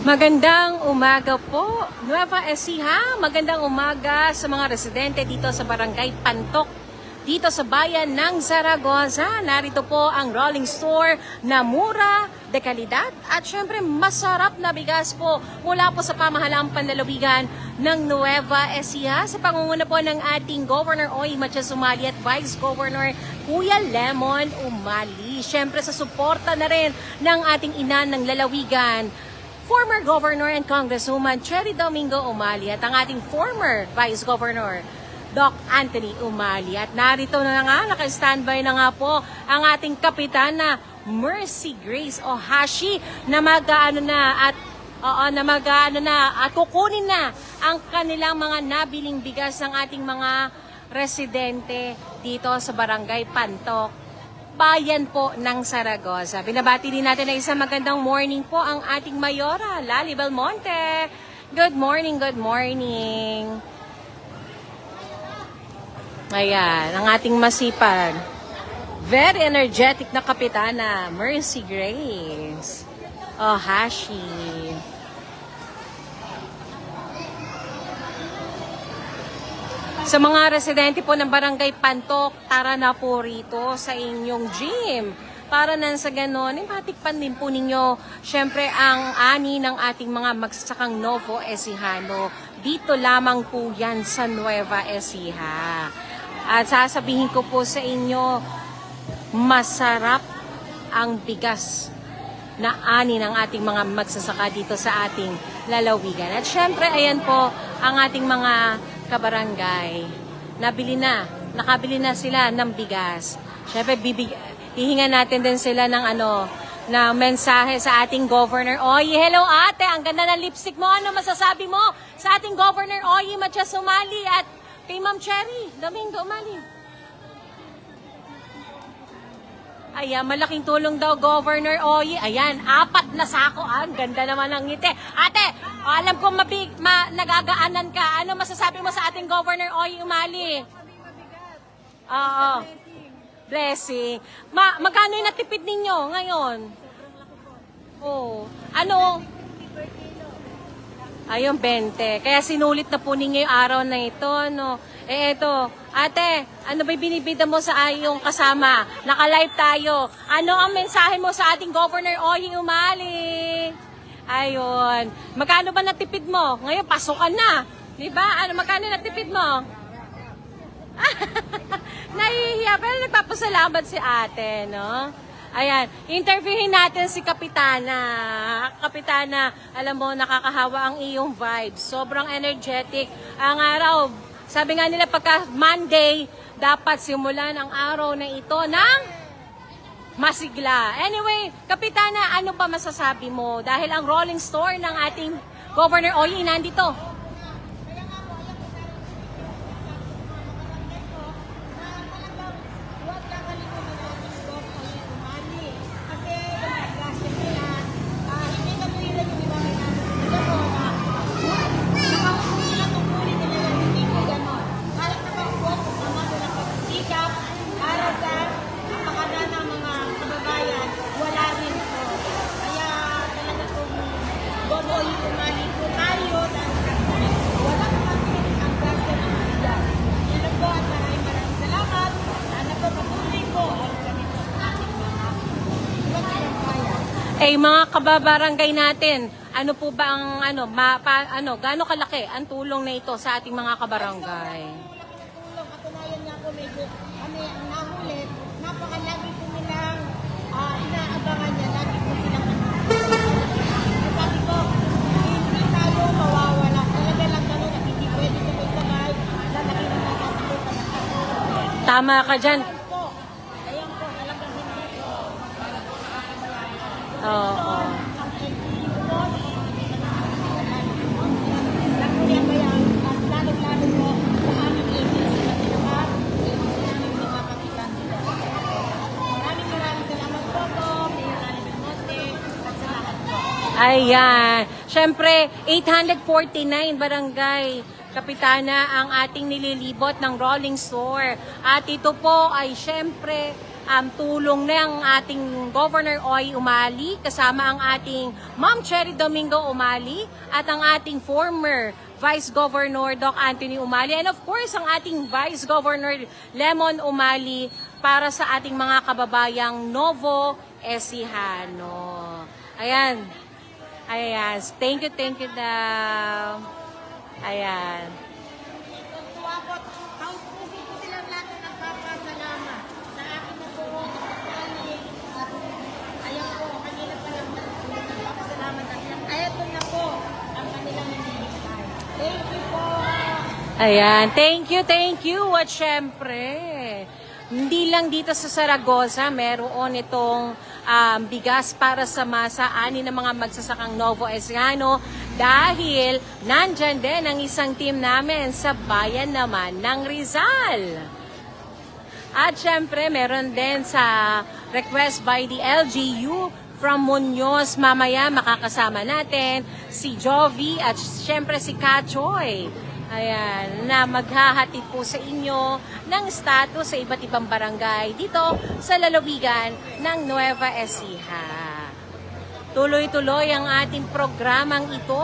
Magandang umaga po, Nueva Ecija. Magandang umaga sa mga residente dito sa Barangay Pantok, dito sa bayan ng Zaragoza. Narito po ang rolling store na mura, de kalidad at syempre masarap na bigas po mula po sa pamahalaang panlalawigan ng Nueva Ecija sa pangunguna po ng ating Governor Oy Matias Umali at Vice Governor Kuya Lemon Umali. Syempre sa suporta na rin ng ating ina ng lalawigan, former Governor and Congresswoman Cherry Domingo Umali at ang ating former Vice Governor Doc Anthony Umali. At narito na nga, naka-standby na nga po ang ating Kapitana Mercy Grace Ohashi na at kukunin na ang kanilang mga nabiling bigas ng ating mga residente dito sa Barangay Pantok, bayan po ng Zaragoza. Binabati din natin na isang magandang morning po ang ating Mayora, Lali Belmonte. Good morning, good morning. Ayan, ang ating masipag, very energetic na Kapitana, Mercy Grace Ohashi. Sa mga residente po ng Barangay Pantok, tara na po rito sa inyong gym. Para nang sa ganon, matikpan din po ninyo, syempre, ang ani ng ating mga magsasakang Novo Ecijano. Dito lamang po yan sa Nueva Ecija. At sasabihin ko po sa inyo, masarap ang bigas na ani ng ating mga magsasaka dito sa ating lalawigan. At syempre, ayan po ang ating mga kabarangay. Nakabili na sila ng bigas. Syempre, hihinga natin din sila ng na mensahe sa ating Governor Oy. Hello ate, ang ganda ng lipstick mo. Ano masasabi mo sa ating Governor Oy Matias Umali at kay Ma'am Cherry Domingo Umali? Ayan, malaking tulong daw, Governor Oy. Ayan, 4 na sako. Ang ganda naman ng ngiti. Ate, alam ko nagagaanan ka. Ano masasabi mo sa ating Governor Oy Umali? Oo. Blessing. Magkano yung natipid ninyo ngayon? Oh. Ano? Ayun, 20. Kaya sinulit na po ninyo yung araw na ito, no? Eto, ate, ano ba binibida mo sa ayong kasama? Naka-live tayo. Ano ang mensahe mo sa ating Governor Oy Umali? Ayun. Magkano ba natipid mo? Ngayon, pasukan na. Diba? Magkano natipid mo? Nahihiya, pero nagpapasalamat si ate, no? Ayan, interviewin natin si Kapitana. Kapitana, alam mo, nakakahawa ang iyong vibes. Sobrang energetic. Ang araw, sabi nga nila, pagka Monday, dapat simulan ang araw na ito ng masigla. Anyway, Kapitana, ano ba masasabi mo? Dahil ang rolling store ng ating Governor Oy nandito. Mga kababarangay natin, ano po ba ang gaano kalaki ang tulong na ito sa ating mga kabarangay? Tulong, katunayan nga po medyo kami ang nahulit, napakalagi po nilang inaabangan niya, lagi po silang sabi ko, hindi tayo mawawala. Talaga lang gano'n at hindi pwede sabay-sabay sa nakinanasasalutan ng tayo. Tama ka dyan. Ayan po, talagang hindi po. Oo. Ayan. Siyempre, 849 barangay, Kapitana, ang ating nililibot ng rolling store. At ito po ay siyempre tulong ng ating Governor Oy Umali, kasama ang ating Ma'am Cherry Domingo Umali, at ang ating former Vice Governor Doc Anthony Umali, and of course ang ating Vice Governor Lemon Umali, para sa ating mga kababayang Novo Ecijano. Ayan. Ayan. Thank you daw. Ayan. Tuwa po, house music po silang lahat na nagpapasalamat sa akin na po. Ayaw po, kanina pa lang nagpapasalamat at ayaw po na po ang kanilang hinihintay. Thank you po. Ayan. Thank you. At syempre, hindi lang dito sa Zaragoza, meron itong bigas para sa masa ani ng mga magsasakang Novo Ecijano, dahil nandyan din ang isang team namin sa bayan naman ng Rizal. At syempre, meron din sa request by the LGU from Muñoz. Mamaya makakasama natin si Jovi at syempre si Kachoy. Ayan, na maghahatid po sa inyo ng status sa iba't ibang barangay dito sa lalawigan ng Nueva Ecija. Tuloy-tuloy ang ating programang ito.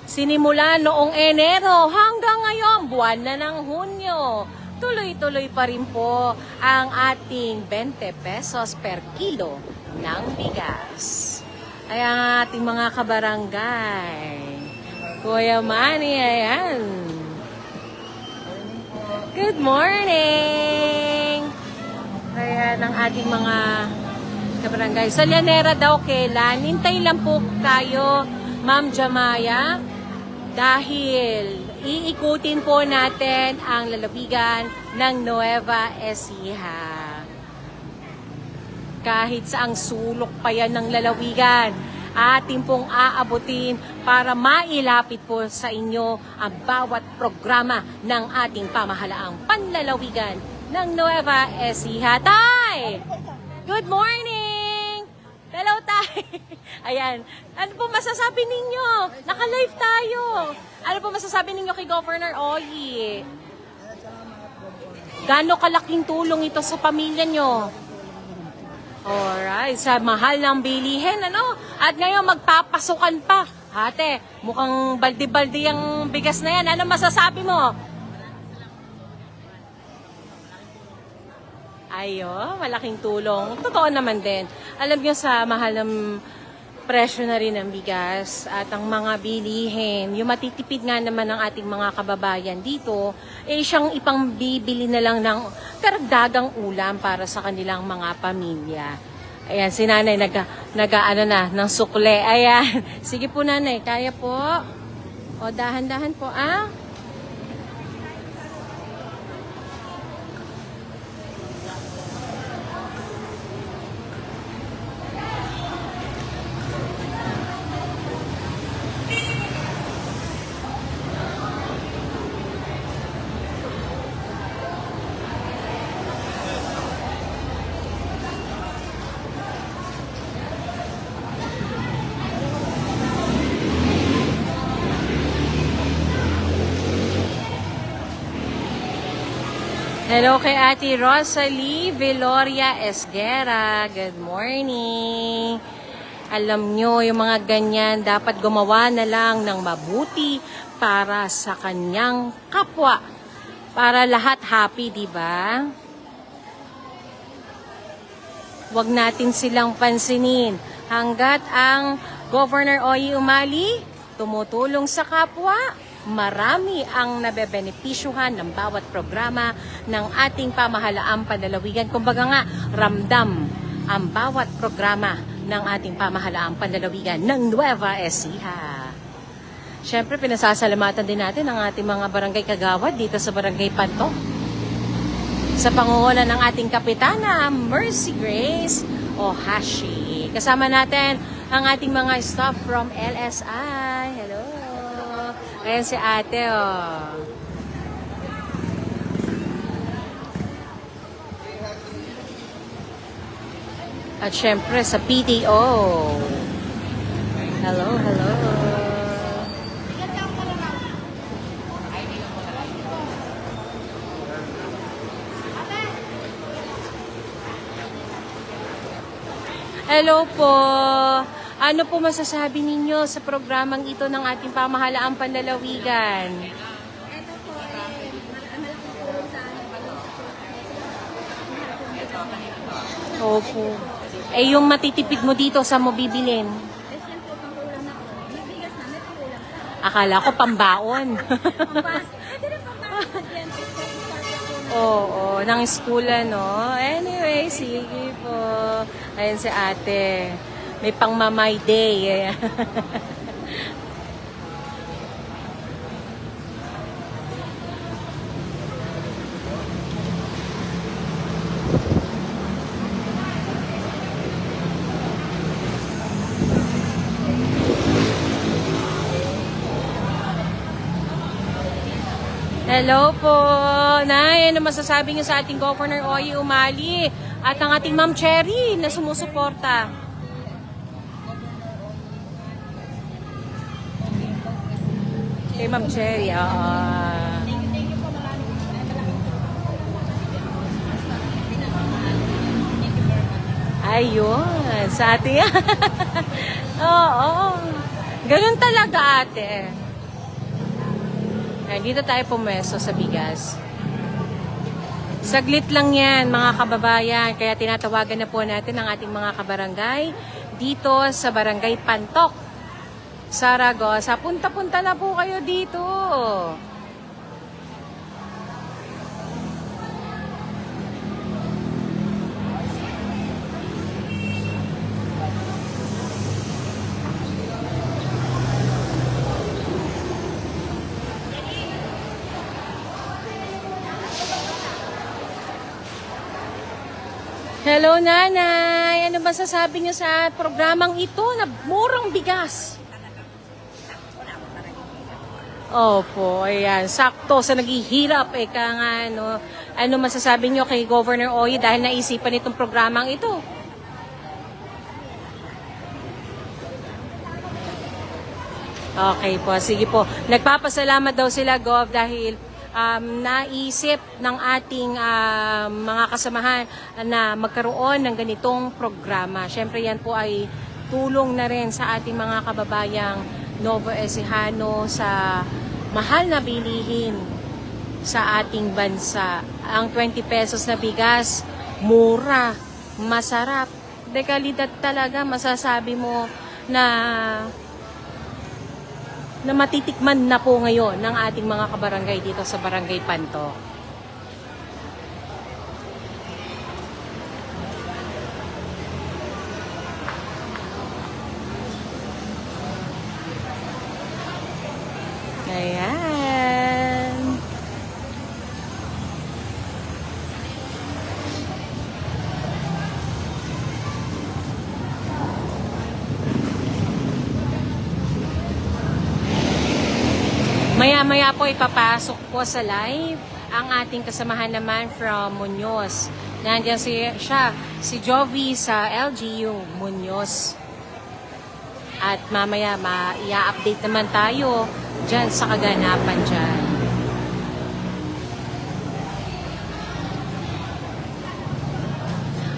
Sinimula noong Enero hanggang ngayon, buwan na ng Hunyo. Tuloy-tuloy pa rin po ang ating 20 pesos per kilo ng bigas. Ay ang ating mga kabarangay. Kuya Manny, ayan. Good morning! Ayan ang ating mga kabarangay. Sa Llanera daw kailan? Hintay lang po tayo, Ma'am Jamaya, dahil iikutin po natin ang lalawigan ng Nueva Ecija. Kahit saang sulok pa yan ng lalawigan, ating pong aabutin para mailapit po sa inyo ang bawat programa ng ating pamahalaang panlalawigan ng Nueva Ecija. Tay! Good morning! Hello, Tay! Ayan. Ano po masasabi ninyo? Naka-live tayo. Ano po masasabi ninyo kay Governor Oy? Gaano kalaking tulong ito sa pamilya nyo? Alright, sa mahal ng bilihin, ano? At ngayon magpapasukan pa. Ate, mukhang baldi-baldi ang bigas na yan. Ano masasabi mo? Ayo, malaking tulong. Totoo naman din. Alam niyo sa mahal ng presyo na rin ng bigas at ang mga bilihin, yung matitipid nga naman ng ating mga kababayan dito, siyang ipangbibili na lang ng karagdagang ulam para sa kanilang mga pamilya. Ayan, si nanay nag-ano na, ng sukle. Ayan, sige po nanay, kaya po. O, dahan-dahan po, ah. Hello kay Ate Rosalie Veloria Esguera. Good morning. Alam nyo, yung mga ganyan, dapat gumawa na lang ng mabuti para sa kanyang kapwa. Para lahat happy, di ba? Huwag natin silang pansinin. Hanggat ang Governor Oy Umali tumutulong sa kapwa, marami ang nabebenepisyuhan ng bawat programa ng ating pamahalaang panlalawigan. Kumbaga nga, ramdam ang bawat programa ng ating pamahalaang panlalawigan ng Nueva Ecija. Siyempre, pinasasalamatan din natin ang ating mga barangay kagawad dito sa Barangay Pantok. Sa pangunguna ng ating kapitana, Mercy Grace Ohashi. Kasama natin ang ating mga staff from LSI. Hello! Ayan si ate, oh. At syempre sa PTO. Hello, hello. Hello po. Ano po masasabi ninyo sa programang ito ng ating pamahalaang panlalawigan? Ito po, malaking tulong sa amin. Opo. Eh, yung matitipid mo dito, sa mo bibilin? Eh, siyempre, pang-ulam na po. May bigas na, may pang-ulam pa. Akala ko pambaon. Pwede rin pang-ulam sa dentist. Kasi start ako na. Oo, ng school ano. Anyway, sige po. Ayan si ate. May pang mamay day. Hello po. Nay, ano masasabi niyo sa ating Governor Oye Umali at ang ating Ma'am Cherry na sumusuporta? Kay Ma'am Cherry, Thank you po, malaking Ayun, sa ating... Oo, ganun talaga ate. Ay, dito tayo pumeso sa bigas. Saglit lang yan, mga kababayan. Kaya tinatawagan na po natin ang ating mga kabarangay dito sa Barangay Pantok, Saragossa. Punta-punta na po kayo dito. Hello, nanay. Ano masasabi niyo sa programang ito na murang bigas? Opo, ayan. Sakto sa naghihirap. Eka nga, ano masasabi niyo kay Governor Oye dahil naisipan itong programang ito? Okay po, sige po. Nagpapasalamat daw sila, Gov, dahil naisip ng ating mga kasamahan na magkaroon ng ganitong programa. Siyempre yan po ay tulong na rin sa ating mga kababayang Nuevo Ecijano sa mahal na bilihin sa ating bansa. Ang 20 pesos na bigas, mura, masarap, dekalidad talaga, masasabi mo na matitikman na po ngayon ng ating mga kabarangay dito sa Barangay Pantok. Ayan. Maya-maya po ipapasok po sa live ang ating kasamahan naman from Muñoz. Nandiyan si Jovi sa LGU Muñoz. At mamaya i-update naman tayo dyan sa kaganapan dyan.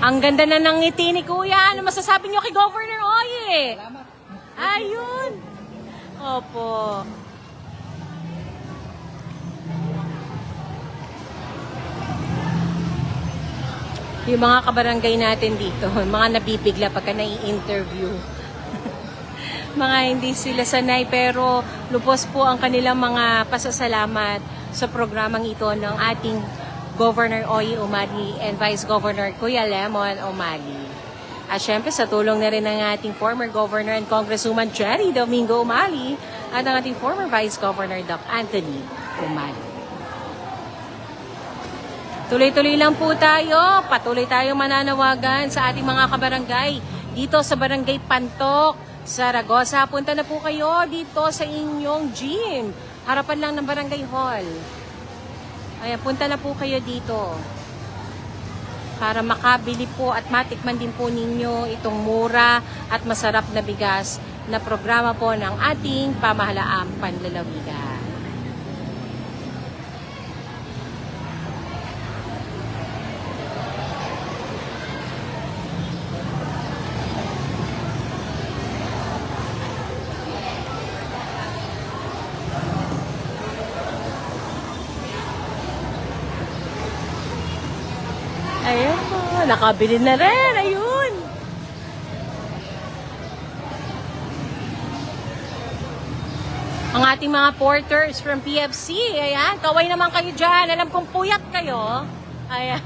Ang ganda na ng ngiti ni Kuya. Ano masasabi niyo kay Governor Oye? Salamat. Ayun. Opo. Yung mga kabarangay natin dito, mga nabibigla pagka nai-interview. Mga hindi sila sanay pero lubos po ang kanilang mga pasasalamat sa programang ito ng ating Governor Oye Umali and Vice Governor Kuya Lemon Umali. At syempre sa tulong na rin ng ating former Governor and Congresswoman Jerry Domingo Umali at ang ating former Vice Governor Doc Anthony Umali. Tuloy-tuloy lang po tayo. Patuloy tayong mananawagan sa ating mga kabarangay dito sa Barangay Pantok, Saragossa. Punta na po kayo dito sa inyong gym. Harapan lang ng Barangay Hall. Ayan, punta na po kayo dito para makabili po at matikman din po ninyo itong mura at masarap na bigas na programa po ng ating pamahalaang panlalawigan. nakabili na rin. Ayun. Ang ating mga porters from PFC. Ayan, kaway naman kayo dyan. Alam kong puyat kayo. Ayan.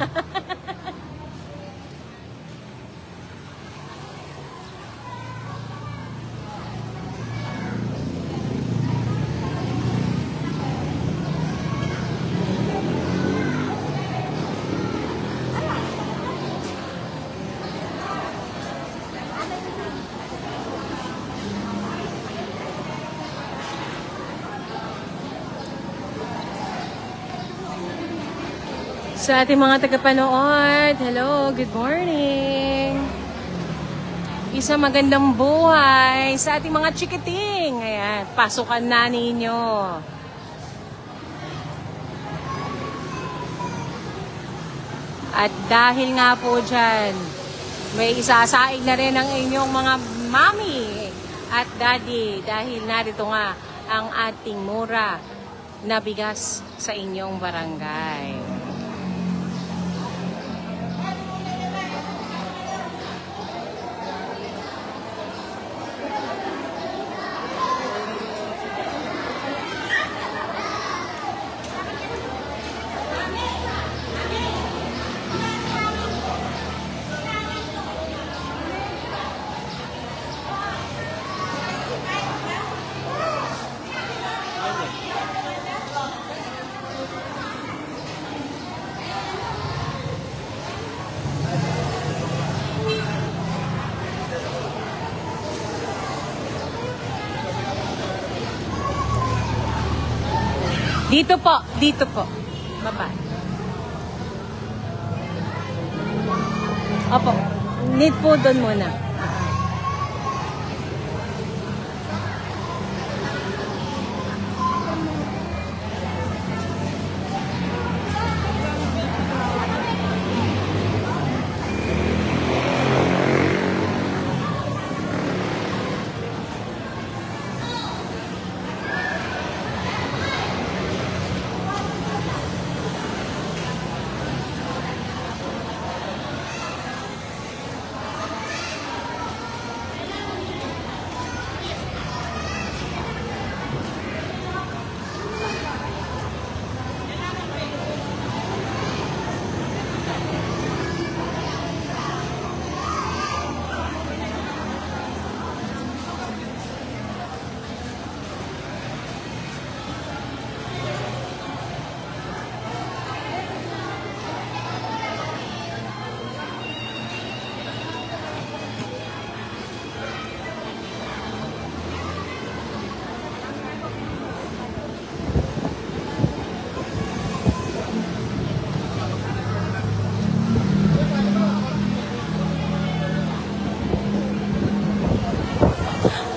Sa ating mga tagapanood, hello, good morning. Isang magandang buhay sa ating mga chikiting. Ayan, pasukan na ninyo. At dahil nga po dyan, may isasaing na rin ang inyong mga mami at daddy dahil narito nga ang ating mura na bigas sa inyong barangay. Dito po, dito po. Bye-bye. Opo, need po doon muna.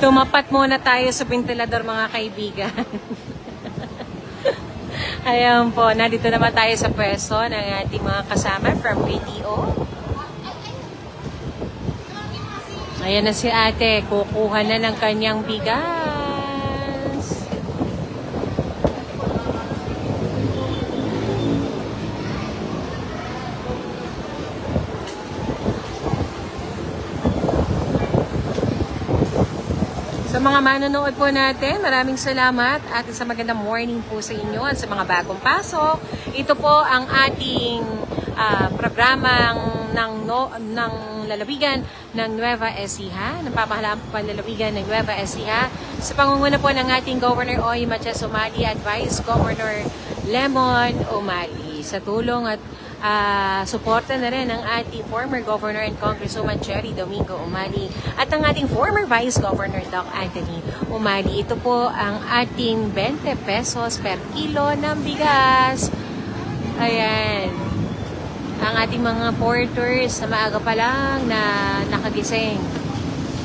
Tumapat muna tayo sa ventilador mga kaibigan. Ayan po, nandito naman tayo sa pwesto ng ating mga kasama from PTO. Ayan na si ate, kukuha na ng kanyang bigas. Sa mga manonood po natin, maraming salamat at sa magandang morning po sa inyo at sa mga bagong pasok. Ito po ang ating programang ng lalawigan ng Nueva Ecija, ng pamahalaan panlalawigan ng Nueva Ecija sa pangunguna po ng ating Governor Oy Matias Umali at Vice Governor Lemon Umali. Sa tulong at suporta na rin ng ating former Governor and Congresswoman Cherry Domingo Umali at ang ating former Vice Governor Doc Anthony Umali. Ito po ang ating 20 pesos per kilo ng bigas. Ayan. Ang ating mga porters na maaga pa lang na nakagising.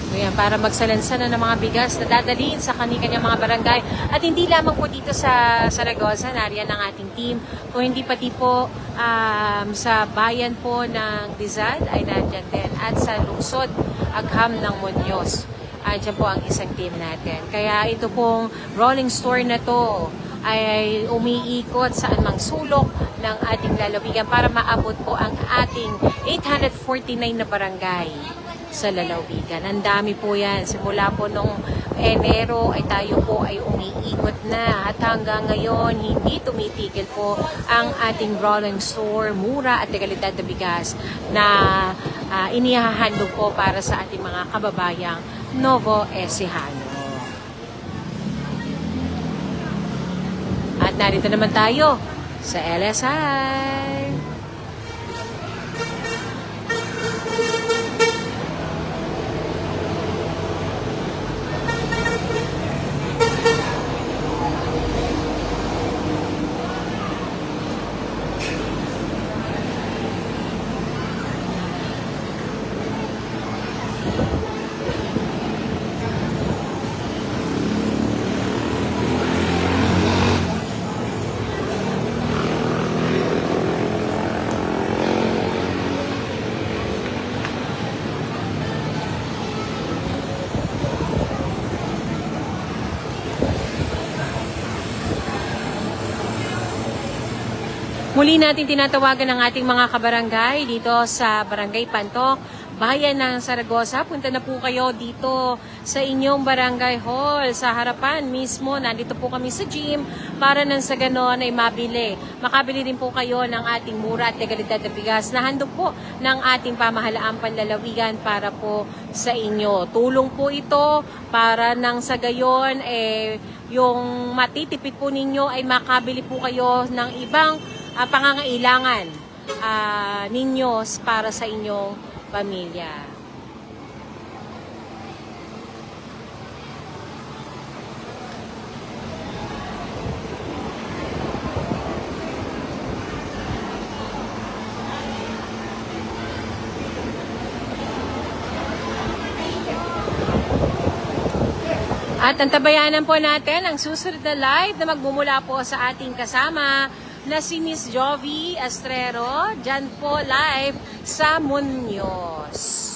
Ayan, para magsalansan na ng mga bigas na dadalhin sa kanyang mga barangay. At hindi lamang po dito sa Zaragoza, nariyan ang ating team. Kung hindi pati po sa bayan po ng Rizal ay nandyan din. At sa lungsod, Agham ng Muñoz. Andyan po ang isang team natin. Kaya ito pong rolling store na to, ay umiikot sa anumang sulok ng ating lalawigan para maabot po ang ating 849 na barangay sa lalawigan. Ang dami po yan. Simula po nung Enero ay tayo po ay umiikot na at hanggang ngayon hindi tumitigil po ang ating rolling store, mura at dekalidad na bigas na inihahandog po para sa ating mga kababayang Novo Ecijano. At narito naman tayo sa LSI. Muli natin tinatawagan ang ating mga kabarangay dito sa Barangay Pantok, Bayan ng Saragosa. Punta na po kayo dito sa inyong barangay hall. Sa harapan mismo, nandito po kami sa gym para nang sa ganon ay makabili din po kayo ng ating mura at legalidad na bigas na handog po ng ating pamahalaang panlalawigan para po sa inyo. Tulong po ito para nang sa gayon yung matitipid po ninyo ay makabili po kayo ng ibang pangangailangan ninyo para sa inyong pamilya. At antabayanan po natin ang susunod na live na magmumula po sa ating kasama na si Miss Jovi Astrero, dyan po live sa Muñoz.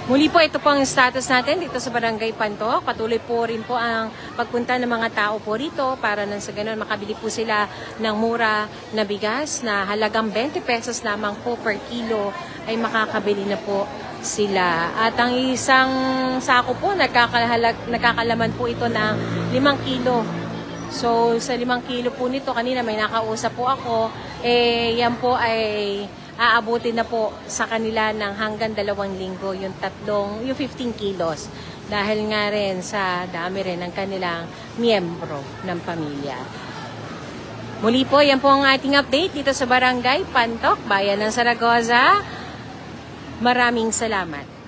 Muli po, ito po ang status natin dito sa Barangay Pantok. Patuloy po rin po ang pagpunta ng mga tao po rito para nang sa ganun makabili po sila ng mura na bigas na halagang 20 pesos lamang po per kilo ay makakabili na po sila. At ang isang sako po, nakakalaman po ito ng 5 kilo. So, sa 5 kilo po nito, kanina may nakausap po ako, yan po ay aabutin na po sa kanila ng hanggang 2 linggo yung 15 kilos. Dahil nga rin sa dami rin ng kanilang miyembro ng pamilya. Muli po, yan po ang ating update dito sa Barangay Pantok, Bayan ng Saragosa. Maraming salamat.